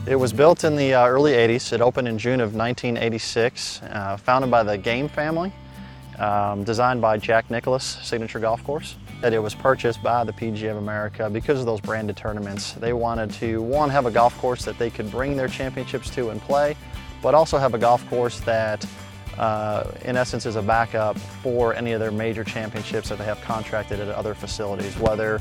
It was built in the early 80s. It opened in June of 1986, founded by the Game family, designed by Jack Nicklaus Signature Golf Course. It was purchased by the PGA of America because of those branded tournaments. They wanted to, one, have a golf course that they could bring their championships to and play, but also have a golf course that in essence is a backup for any of their major championships that they have contracted at other facilities, whether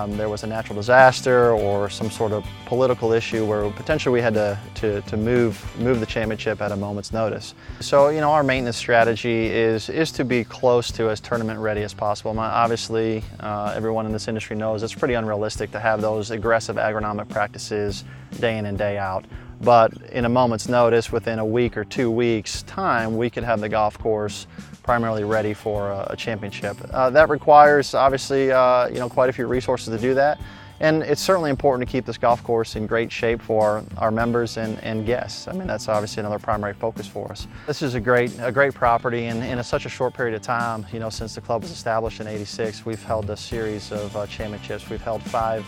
there was a natural disaster or some sort of political issue where potentially we had to move the championship at a moment's notice. So, you know, our maintenance strategy is to be close to as tournament ready as possible. Obviously, everyone in this industry knows it's pretty unrealistic to have those aggressive agronomic practices day in and day out. But in a moment's notice, within a week or 2 weeks' time, we could have the golf course primarily ready for a championship. That requires, obviously, you know, quite a few resources to do that. And it's certainly important to keep this golf course in great shape for our members and guests. I mean, that's obviously another primary focus for us. This is a great property, and in such a short period of time, you know, since the club was established in '86, we've held a series of championships. We've held five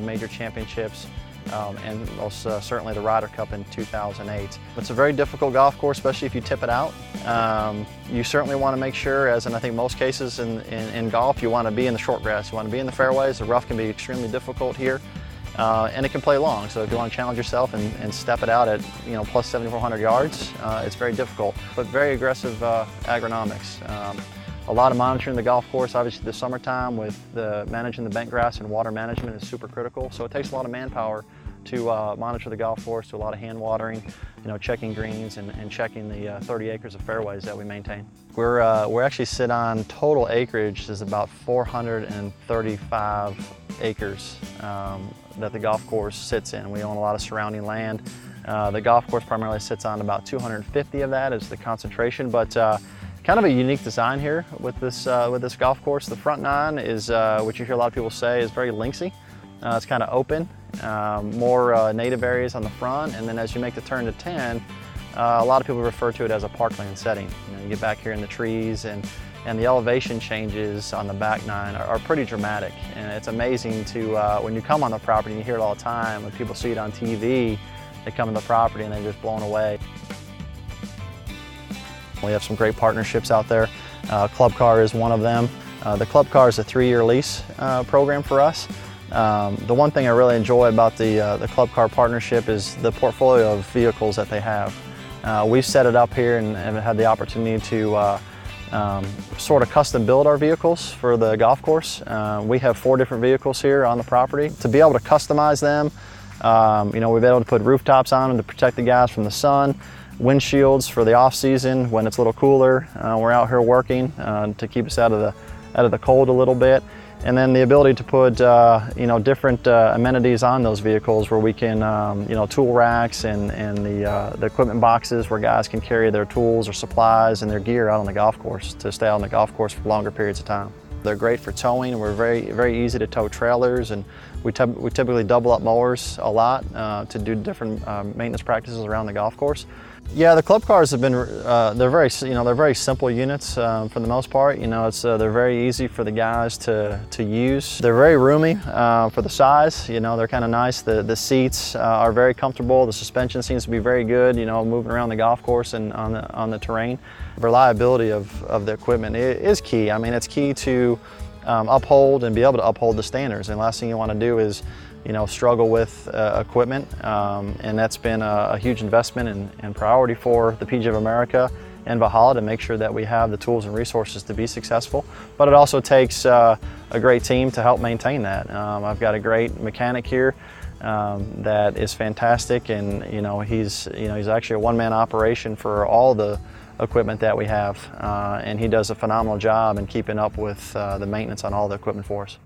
major championships. And most certainly the Ryder Cup in 2008. It's a very difficult golf course, especially if you tip it out. You certainly want to make sure, as in I think most cases in golf, you want to be in the short grass, you want to be in the fairways. The rough can be extremely difficult here, and it can play long. So if you want to challenge yourself and step it out at, you know, plus 7,400 yards, it's very difficult, but very aggressive agronomics. A lot of monitoring the golf course, obviously the summertime with managing the bent grass and water management is super critical. So it takes a lot of manpower to monitor the golf course, do a lot of hand watering, you know, checking greens and checking the 30 acres of fairways that we maintain. We're actually sit on total acreage is about 435 acres that the golf course sits in. We own a lot of surrounding land. The golf course primarily sits on about 250 of that is the concentration, but kind of a unique design here with this golf course. The front nine is, which you hear a lot of people say, is very linksy. It's kind of open, more native areas on the front, and then as you make the turn to 10, a lot of people refer to it as a parkland setting. You know, you get back here in the trees, and the elevation changes on the back nine are pretty dramatic. And it's amazing to, when you come on the property, and you hear it all the time, when people see it on TV, they come to the property and they're just blown away. We have some great partnerships out there. Club Car is one of them. The Club Car is a 3-year lease program for us. The one thing I really enjoy about the Club Car partnership is the portfolio of vehicles that they have. We've set it up here and had the opportunity to sort of custom build our vehicles for the golf course. We have 4 different vehicles here on the property. To be able to customize them, you know, we've been able to put rooftops on them to protect the guys from the sun, windshields for the off season when it's a little cooler. We're out here working to keep us out of the cold a little bit, and then the ability to put you know, different amenities on those vehicles where we can you know, tool racks and the equipment boxes where guys can carry their tools or supplies and their gear out on the golf course to stay out on the golf course for longer periods of time. They're great for towing. We're very easy to tow trailers, and we typically double up mowers a lot to do different maintenance practices around the golf course. Yeah, the Club Cars have been, they're very simple units for the most part. You know, they're very easy for the guys to use. They're very roomy for the size. You know, they're kind of nice. The seats are very comfortable. The suspension seems to be very good, you know, moving around the golf course and on the terrain. Reliability of the equipment is key. I mean, it's key to uphold and be able to uphold the standards. And the last thing you want to do is, you know, struggle with equipment, and that's been a huge investment and priority for the PGA of America and Valhalla to make sure that we have the tools and resources to be successful. But it also takes a great team to help maintain that. I've got a great mechanic here that is fantastic, and you know, he's actually a one-man operation for all the equipment that we have, and he does a phenomenal job in keeping up with the maintenance on all the equipment for us.